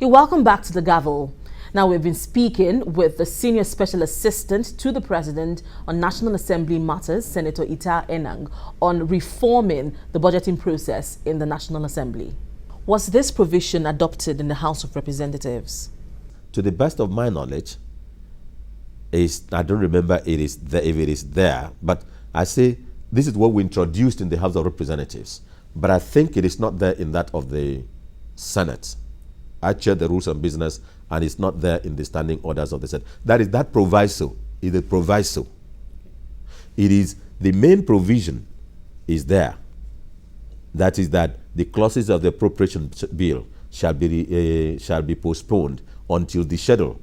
You're welcome back to the Gavel. Now, we've been speaking with the Senior Special Assistant to the President on National Assembly Matters, Senator Enang, on reforming the budgeting process in the National Assembly. Was this provision adopted in the House of Representatives? To the best of my knowledge, I don't remember if it is there, but I say this is what we introduced in the House of Representatives, but I think it is not there in that of the Senate. I chair the Rules and Business, and it's not there in the standing orders of the Senate. That proviso is a proviso. It is the main provision is there. That is that the clauses of the appropriation bill shall be postponed until the schedule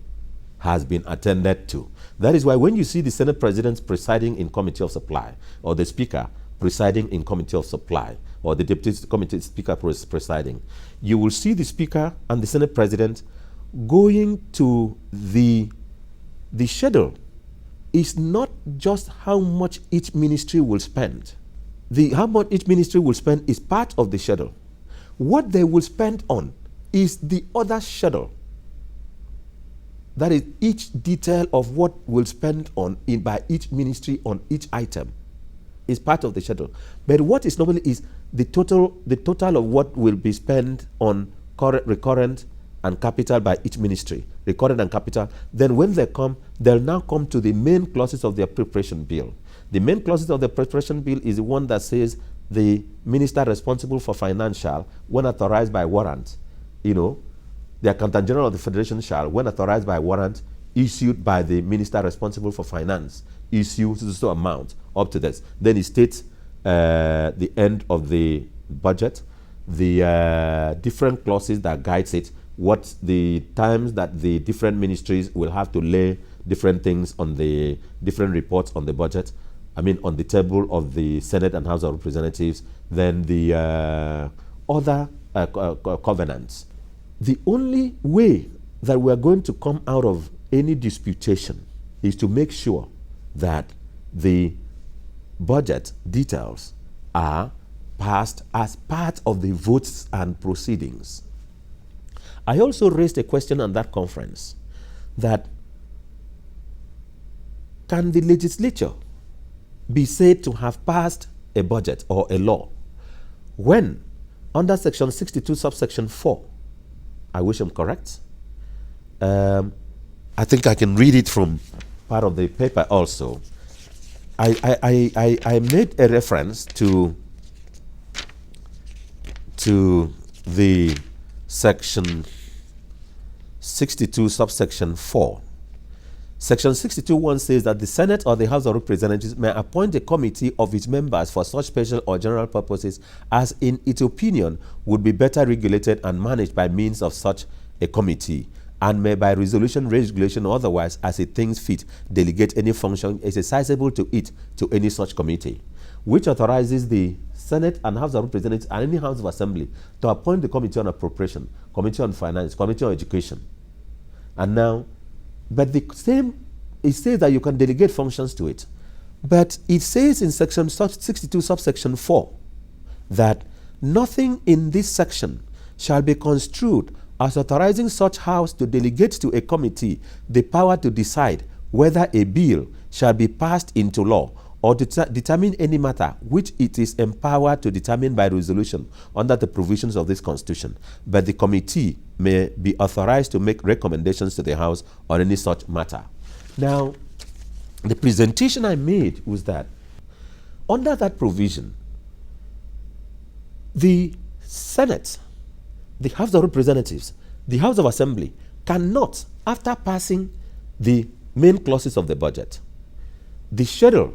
has been attended to. That is why when you see the Senate President presiding in Committee of Supply, or the Speaker presiding in Committee of Supply, or the Deputy Committee Speaker presiding, you will see the Speaker and the Senate President going to the schedule. Is not just how much each ministry will spend. How much each ministry will spend is part of the schedule. What they will spend on is the other schedule. That is each detail of what will spend on by each ministry on each item is part of the schedule. But what is normally is the total of what will be spent on recurrent and capital by each ministry, recurrent and capital. Then when they'll now come to the main clauses of the appropriation bill. The main clauses of the appropriation bill is the one that says the minister responsible for financial, when authorized by warrant, the Accountant General of the Federation shall, when authorized by warrant, issued by the minister responsible for finance, issue so amount up to this. Then it states the end of the budget, the different clauses that guides it, what the times that the different ministries will have to lay different things on the different reports on the budget, on the table of the Senate and House of Representatives, then the other covenants. The only way that we are going to come out of any disputation is to make sure that the budget details are passed as part of the votes and proceedings. I also raised a question on that conference that can the legislature be said to have passed a budget or a law when under section 62 subsection 4, I wish I'm correct. I think I can read it from part of the paper also. I made a reference to the section 62 subsection 4. Section 62(1) says that the Senate or the House of Representatives may appoint a committee of its members for such special or general purposes as in its opinion would be better regulated and managed by means of such a committee, and may by resolution, regulation, or otherwise as it thinks fit delegate any function exercisable to it to any such committee, which authorizes the Senate and House of Representatives and any House of Assembly to appoint the Committee on Appropriation, Committee on Finance, Committee on Education. And now, but the same, it says that you can delegate functions to it. But it says in section 62 subsection 4 that nothing in this section shall be construed as authorizing such house to delegate to a committee the power to decide whether a bill shall be passed into law or to determine any matter which it is empowered to determine by resolution under the provisions of this Constitution. But the committee may be authorized to make recommendations to the House on any such matter. Now, the presentation I made was that under that provision, the Senate, the House of Representatives, the House of Assembly cannot, after passing the main clauses of the budget, the schedule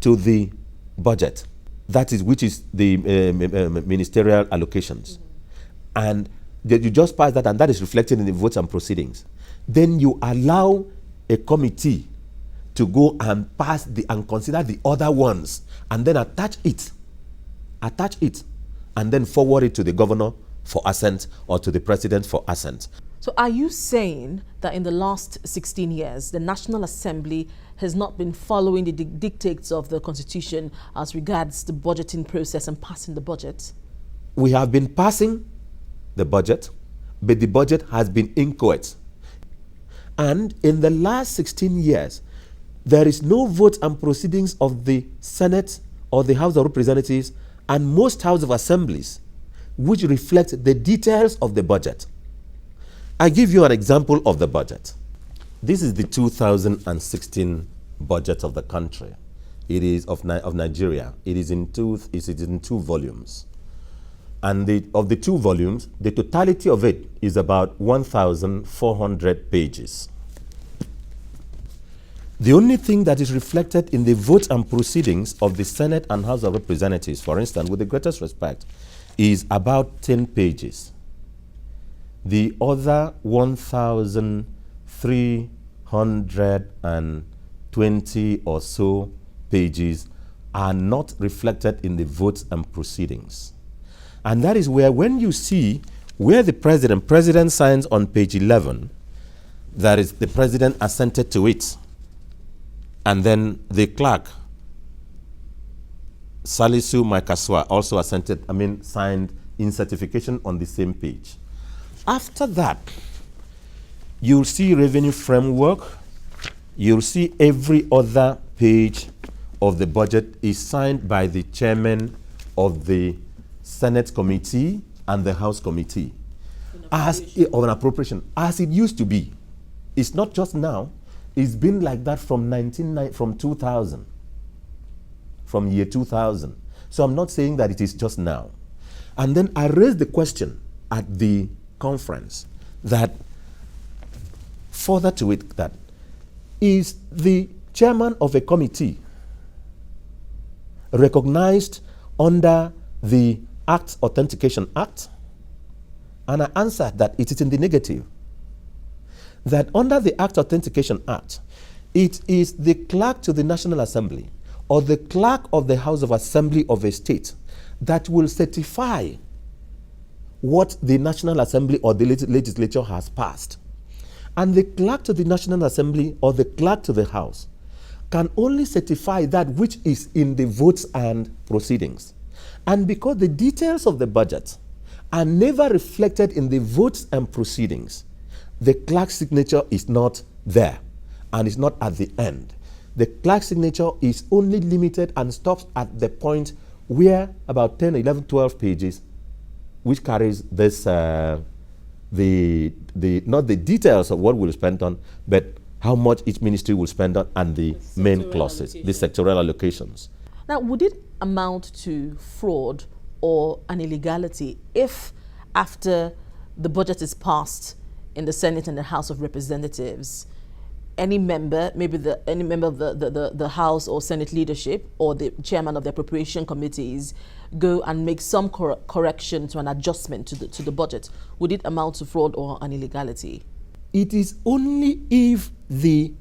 to the budget, which is the ministerial allocations, and you just pass that, and that is reflected in the votes and proceedings. Then you allow a committee to go and pass and consider the other ones, and then attach it, and then forward it to the governor for assent or to the president for assent. So are you saying that in the last 16 years, the National Assembly has not been following the dictates of the Constitution as regards the budgeting process and passing the budget? We have been passing the budget. but the budget has been inchoate. And in the last 16 years, there is no vote and proceedings of the Senate or the House of Representatives and most House of Assemblies which reflect the details of the budget. I give you an example of the budget. This is the 2016 budget of the country. It is of Nigeria. It is in two volumes. And of the 2 volumes, the totality of it is about 1,400 pages. The only thing that is reflected in the votes and proceedings of the Senate and House of Representatives, for instance, with the greatest respect, is about 10 pages. The other 1,320 or so pages are not reflected in the votes and proceedings. And that is where, when you see where the president signs on page 11, that is, the president assented to it. And then the clerk, Salisu Maikaswa, also signed in certification on the same page. After that, you'll see revenue framework. You'll see every other page of the budget is signed by the chairman of the Senate committee and the House committee of an appropriation, as it used to be. It's not just now. It's been like that from 2000, from year 2000. So I'm not saying that it is just now. And then I raised the question at the conference that, further to it, that is the chairman of a committee recognized under the Act Authentication Act? And I answered that it is in the negative. That under the Act Authentication Act, it is the clerk to the National Assembly or the clerk of the House of Assembly of a state that will certify what the National Assembly or the legislature has passed. And the clerk to the National Assembly or the clerk to the House can only certify that which is in the votes and proceedings. And because the details of the budget are never reflected in the votes and proceedings, the clerk's signature is not there and is not at the end. The clerk's signature is only limited and stops at the point where about 10, 11, 12 pages, which carries this, not the details of what we'll spend on, but how much each ministry will spend on and the main clauses, the sectoral allocations. Now, would it amount to fraud or an illegality if, after the budget is passed in the Senate and the House of Representatives, any member, maybe any member of the House or Senate leadership or the chairman of the appropriation committees go and make some correction to an adjustment to the budget? Would it amount to fraud or an illegality? It is only if the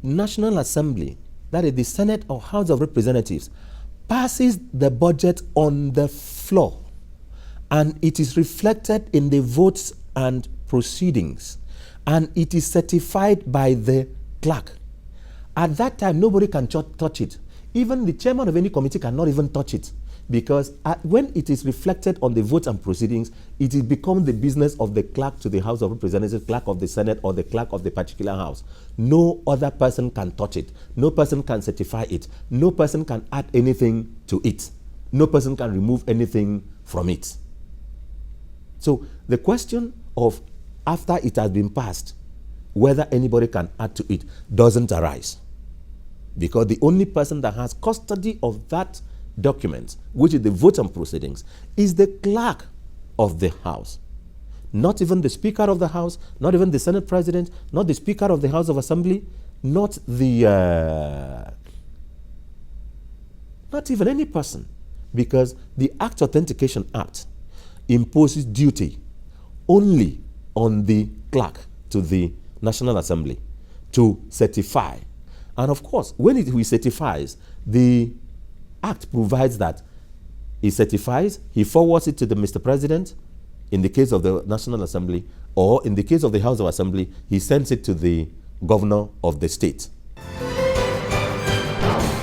National Assembly, that is the Senate or House of Representatives, passes the budget on the floor and it is reflected in the votes and proceedings, and it is certified by the clerk. At that time, nobody can touch it. Even the chairman of any committee cannot even touch it, because when it is reflected on the votes and proceedings, it has become the business of the clerk to the House of Representatives, clerk of the Senate, or the clerk of the particular house. No other person can touch it. No person can certify it. No person can add anything to it. No person can remove anything from it. So the question of, after it has been passed, whether anybody can add to it doesn't arise, because the only person that has custody of that document, which is the votes and proceedings, is the clerk of the House. Not even the Speaker of the House, not even the Senate President, not the Speaker of the House of Assembly, not even any person, because the Act Authentication Act imposes duty only on the clerk to the National Assembly to certify. And of course, when he certifies, the Act provides that he certifies, he forwards it to the Mr. President, in the case of the National Assembly, or in the case of the House of Assembly, he sends it to the governor of the state.